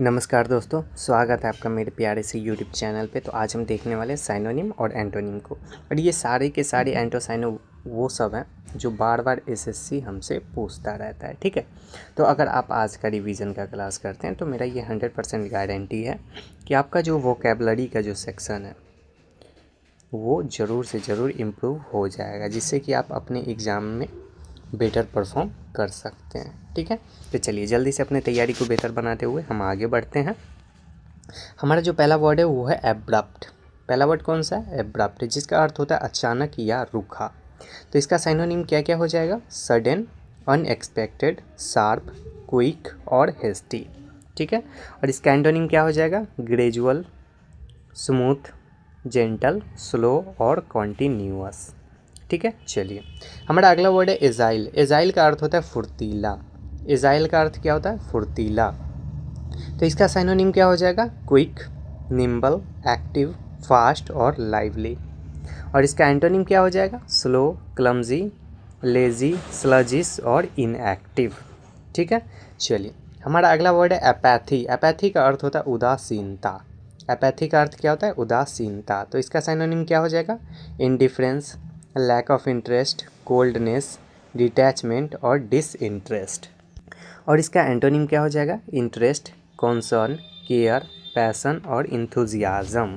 नमस्कार दोस्तों, स्वागत है आपका मेरे प्यारे से यूट्यूब चैनल पे। तो आज हम देखने वाले हैं साइनोनिम और एंटोनिम को। और ये सारे के सारे एंटोसाइनो वो सब हैं जो बार बार एसएससी हमसे पूछता रहता है। ठीक है, तो अगर आप आज का रिवीजन का क्लास करते हैं तो मेरा ये 100% गारंटी है कि आपका जो वोकेबलरी का जो सेक्शन है वो ज़रूर से ज़रूर इम्प्रूव हो जाएगा, जिससे कि आप अपने एग्ज़ाम में बेटर परफॉर्म कर सकते हैं। ठीक है, तो चलिए जल्दी से अपने तैयारी को बेहतर बनाते हुए हम आगे बढ़ते हैं। हमारा जो पहला वर्ड है वो है एब्रप्ट। पहला वर्ड कौन सा है? एब्रप्ट, जिसका अर्थ होता है अचानक या रूखा। तो इसका साइनोनिम क्या क्या हो जाएगा? सडन, अनएक्सपेक्टेड, शार्प, क्विक और हेस्टी। ठीक है, और इसका एंटोनिम क्या हो जाएगा? ग्रेजुअल, स्मूथ, जेंटल, स्लो और कॉन्टिन्यूअस। ठीक है, चलिए हमारा अगला वर्ड है एजाइल। एजाइल का अर्थ होता है फुर्तीला। एजाइल का अर्थ क्या होता है? फुर्तीला। तो इसका साइनोनिम क्या हो जाएगा? क्विक, निम्बल, एक्टिव, फास्ट और लाइवली। और इसका एंटोनिम क्या हो जाएगा? स्लो, क्लमजी, लेजी, स्लजिस और इनएक्टिव। ठीक है, चलिए हमारा अगला वर्ड है एपैथी। एपैथी का अर्थ होता है उदासीनता। एपैथी का अर्थ क्या होता है? उदासीनता। तो इसका साइनोनिम क्या हो जाएगा? Indifference, lack of interest, coldness, detachment और डिसइंटरेस्ट। और इसका एंटोनिम क्या हो जाएगा? इंटरेस्ट, कॉन्सर्न, केयर, पैसन और इंथुजियाज़म।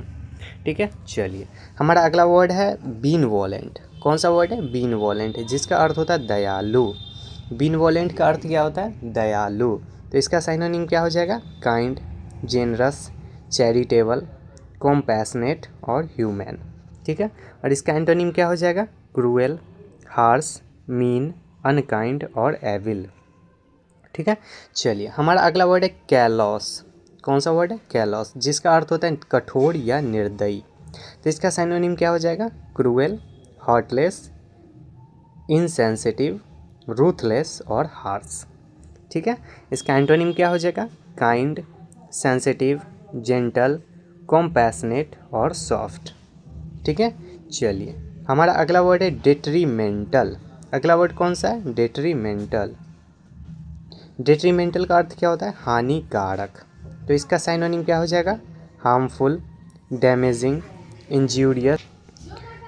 ठीक है, चलिए हमारा अगला वर्ड है बीनवोलेंट। कौन सा वर्ड है? बीनवोलेंट, जिसका अर्थ होता है दयालु। बीनवोलेंट का अर्थ क्या होता है? दयालु। तो इसका साइनोनिम क्या हो जाएगा? काइंड, जेनरस, चैरिटेबल, कॉम्पैशनेट और ह्यूमन। ठीक है, और इसका एंटोनिम क्या हो जाएगा? क्रूएल, हार्श, मीन, अनकाइंड और एविल। ठीक है, चलिए हमारा अगला वर्ड है कैलॉस। कौन सा वर्ड है? कैलॉस, जिसका अर्थ होता है कठोर या निर्दयी। तो इसका साइनोनिम क्या हो जाएगा? क्रूएल, हार्टलेस, इनसेंसिटिव, रूथलेस और हार्श। ठीक है, इसका एंटोनिम क्या हो जाएगा? काइंड, सेंसिटिव, जेंटल, कॉम्पैशनेट और सॉफ्ट। ठीक है, चलिए हमारा अगला वर्ड है डेट्रीमेंटल। अगला वर्ड कौन सा है? डेट्रीमेंटल। डेट्रीमेंटल का अर्थ क्या होता है? हानिकारक। तो इसका साइनोनिम क्या हो जाएगा? हार्मफुल, डैमेजिंग, इंजूरियस,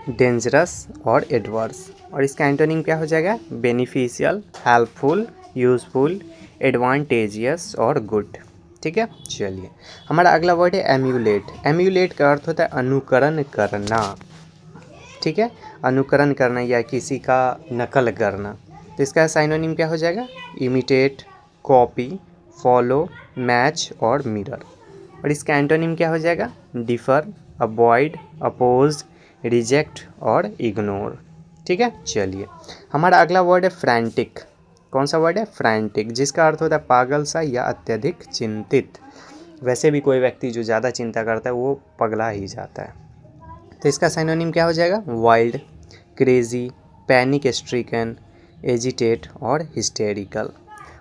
डेंजरस और एडवर्स। और इसका एंटोनिम क्या हो जाएगा? बेनिफिशियल, हेल्पफुल, यूजफुल, एडवांटेजियस और गुड। ठीक है, चलिए हमारा अगला वर्ड है एम्यूलेट। एम्यूलेट का अर्थ होता है अनुकरण करना। ठीक है, अनुकरण करना या किसी का नकल करना। तो इसका साइनोनिम क्या हो जाएगा? इमिटेट, कॉपी, फॉलो, मैच और मिरर। और इसका एंटोनिम क्या हो जाएगा? डिफर, अवॉइड, अपोज, रिजेक्ट और इग्नोर। ठीक है, चलिए हमारा अगला वर्ड है फ्रैंटिक। कौन सा वर्ड है? फ्रैंटिक, जिसका अर्थ होता है पागल सा या अत्यधिक चिंतित। वैसे भी कोई व्यक्ति जो ज़्यादा चिंता करता है वो पगला ही जाता है। तो इसका साइनोनिम क्या हो जाएगा? Wild, crazy, panic stricken, agitate और हिस्टेरिकल।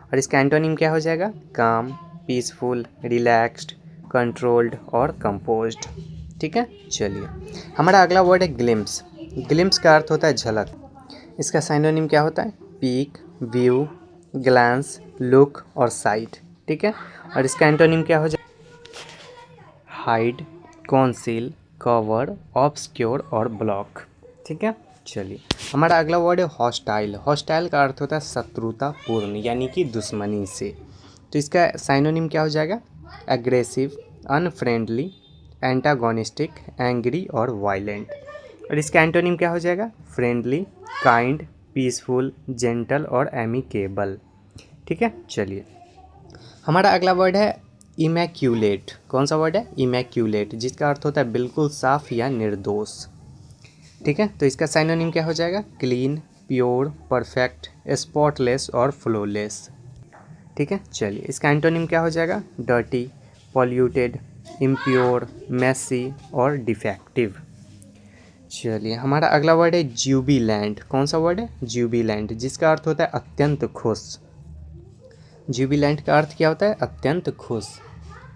और इसका एंटोनिम क्या हो जाएगा? काम, पीसफुल, रिलैक्स्ड, कंट्रोल्ड और कंपोज्ड। ठीक है, चलिए हमारा अगला वर्ड है ग्लिम्स। ग्लिम्स का अर्थ होता है झलक। इसका साइनोनिम क्या होता है? पीक, व्यू, ग्लैंस, लुक और साइट। ठीक है, और इसका एंटोनिम क्या हो जाएगा? हाइड, कॉन्सील, कवर, ऑब्सक्योर और ब्लॉक। ठीक है, चलिए हमारा अगला वर्ड है हॉस्टाइल। हॉस्टाइल का अर्थ होता है शत्रुतापूर्ण यानी कि दुश्मनी से। तो इसका साइनोनिम क्या हो जाएगा? एग्रेसिव, अनफ्रेंडली, एंटागोनिस्टिक, एंग्री और वायलेंट। और इसका एंटोनिम क्या हो जाएगा? फ्रेंडली, काइंड, पीसफुल, जेंटल और एमिकेबल। ठीक है, चलिए हमारा अगला वर्ड है इमैक्यूलेट। कौन सा वर्ड है? इमैक्यूलेट, जिसका अर्थ होता है बिल्कुल साफ या निर्दोष। ठीक है, तो इसका साइनोनिम क्या हो जाएगा? क्लीन, प्योर, परफेक्ट, स्पॉटलेस और फ्लॉलेस। ठीक है, चलिए इसका एंटोनिम क्या हो जाएगा? डर्टी, पॉल्यूटेड, इम्प्योर, मेसी और डिफेक्टिव। चलिए हमारा अगला वर्ड है ज्यूबिलैंट। कौन सा वर्ड है? ज्यूबिलैंट, जिसका अर्थ होता है अत्यंत खुश। ज्यूबिलैंट का अर्थ क्या होता है? अत्यंत खुश।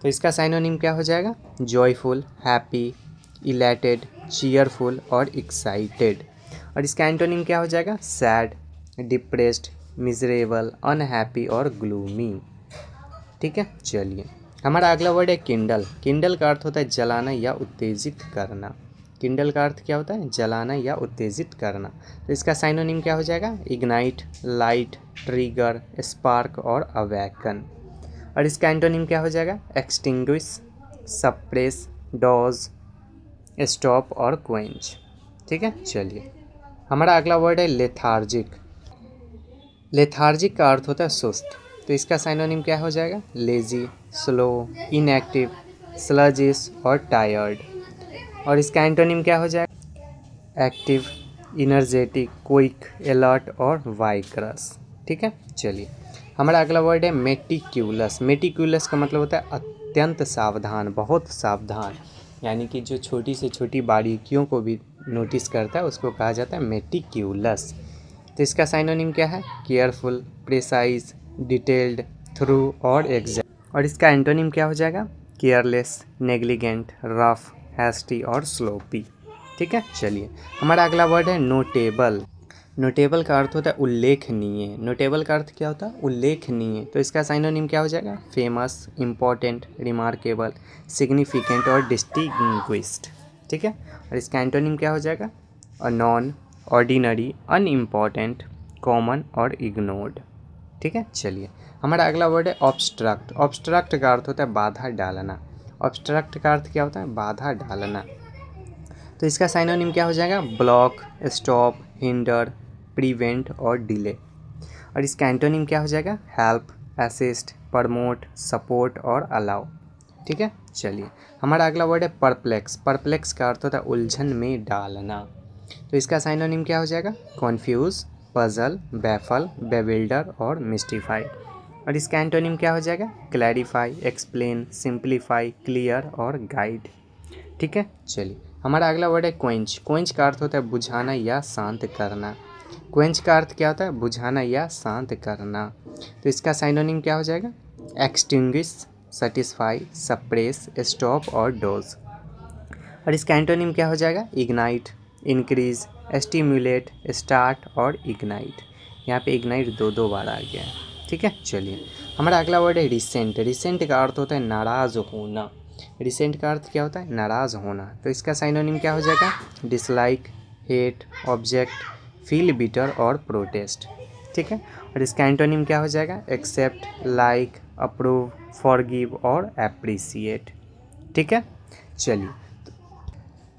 तो इसका साइनोनिम क्या हो जाएगा? जॉयफुल, हैप्पी, इलेटेड, चीयरफुल और एक्साइटेड। और इसका एंटोनिम क्या हो जाएगा? सैड, डिप्रेस्ड, मिजरेबल, अनहैप्पी और ग्लूमी। ठीक है, चलिए हमारा अगला वर्ड है किंडल। किंडल का अर्थ होता है जलाना या उत्तेजित करना। किंडल का अर्थ क्या होता है? जलाना या उत्तेजित करना। तो इसका साइनोनिम क्या हो जाएगा? इग्नाइट, लाइट, ट्रिगर, स्पार्क और अवैकन। और इसका एंटोनिम क्या हो जाएगा? एक्सटिंग्विश, सप्रेस, डॉज, स्टॉप और क्वेंच। ठीक है, चलिए हमारा अगला वर्ड है लेथार्जिक। लेथार्जिक का अर्थ होता है सुस्त। तो इसका साइनोनिम क्या हो जाएगा? लेजी, स्लो, इनएक्टिव, स्लजिश और टायर्ड। और इसका एंटोनिम क्या हो जाएगा? एक्टिव, इनर्जेटिक, क्विक, अलर्ट और वाइक्रस। ठीक है, चलिए हमारा अगला वर्ड है मेटिक्यूलस। मेटिक्यूलस का मतलब होता है अत्यंत सावधान, बहुत सावधान, यानी कि जो छोटी से छोटी बारीकियों को भी नोटिस करता है उसको कहा जाता है मेटिक्यूलस। तो इसका साइनोनिम क्या है? केयरफुल, प्रेसाइज, डिटेल्ड, थ्रू और एग्जैक्ट। और इसका एंटोनिम क्या हो जाएगा? केयरलेस, नेग्लिजेंट, रफ, हैस्टी और स्लोपी। ठीक है, चलिए हमारा अगला वर्ड है नोटेबल। नोटेबल का अर्थ होता है उल्लेखनीय। नोटेबल का अर्थ क्या होता है? उल्लेखनीय। तो इसका साइनोनिम क्या हो जाएगा? फेमस, इम्पॉर्टेंट, रिमार्केबल, सिग्निफिकेंट और डिस्टिंग्विश्ड। ठीक है, और इसका एंटोनिम क्या हो जाएगा? नॉन, ऑर्डिनरी, अनइम्पॉर्टेंट, कॉमन और इग्नोर्ड। ठीक है, चलिए हमारा अगला वर्ड है ऑब्स्ट्रक्ट। ऑब्स्ट्रक्ट का अर्थ होता है बाधा डालना। ऑब्स्ट्रक्ट का अर्थ क्या होता है? बाधा डालना। तो इसका साइनोनिम क्या हो जाएगा? ब्लॉक, स्टॉप, हिंडर, प्रिवेंट और डिले। और इसका एंटोनिम क्या हो जाएगा? हेल्प, असिस्ट, प्रमोट, सपोर्ट और अलाउ। ठीक है, चलिए हमारा अगला वर्ड है परप्लेक्स। परप्लेक्स का अर्थ होता है उलझन में डालना। तो इसका साइनोनिम क्या हो जाएगा? कॉन्फ्यूज, पजल, बैफल, बेविल्डर और मिस्टिफाई। और इसका एंटोनिम क्या हो जाएगा? क्लैरिफाई, एक्सप्लेन, सिंप्लीफाई, क्लियर और गाइड। ठीक है, चलिए हमारा अगला वर्ड है क्वेंच। क्वेंच का अर्थ होता है बुझाना या शांत करना। क्वेंच का अर्थ क्या होता है? बुझाना या शांत करना। तो इसका साइनोनिम क्या हो जाएगा? एक्सटिंग्विश, सेटिस्फाई, सप्रेस, स्टॉप और डोज। और इसका एंटोनिम क्या हो जाएगा? इग्नाइट, इंक्रीज, स्टिमुलेट, स्टार्ट और इग्नाइट। यहाँ पे इग्नाइट दो बार आ गया है। ठीक है, चलिए हमारा अगला वर्ड है रिसेंट। रिसेंट का अर्थ होता है नाराज़ होना। रिसेंट का अर्थ क्या होता है? नाराज़ होना। तो इसका साइनोनिम क्या हो जाएगा? Dislike, hate, object, feel bitter और प्रोटेस्ट। ठीक है, और इसका एंटोनिम क्या हो जाएगा? एक्सेप्ट, लाइक, अप्रूव, फॉरगिव और एप्रिसिएट। ठीक है, चलिए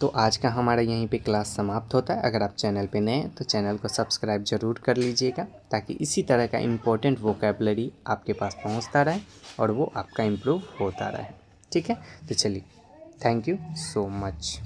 तो आज का हमारा यहीं पे क्लास समाप्त होता है। अगर आप चैनल पे नए हैं तो चैनल को सब्सक्राइब ज़रूर कर लीजिएगा, ताकि इसी तरह का इम्पोर्टेंट वोकैबुलरी आपके पास पहुंचता रहे और वो आपका इम्प्रूव होता रहे। ठीक है, तो चलिए, थैंक यू सो मच।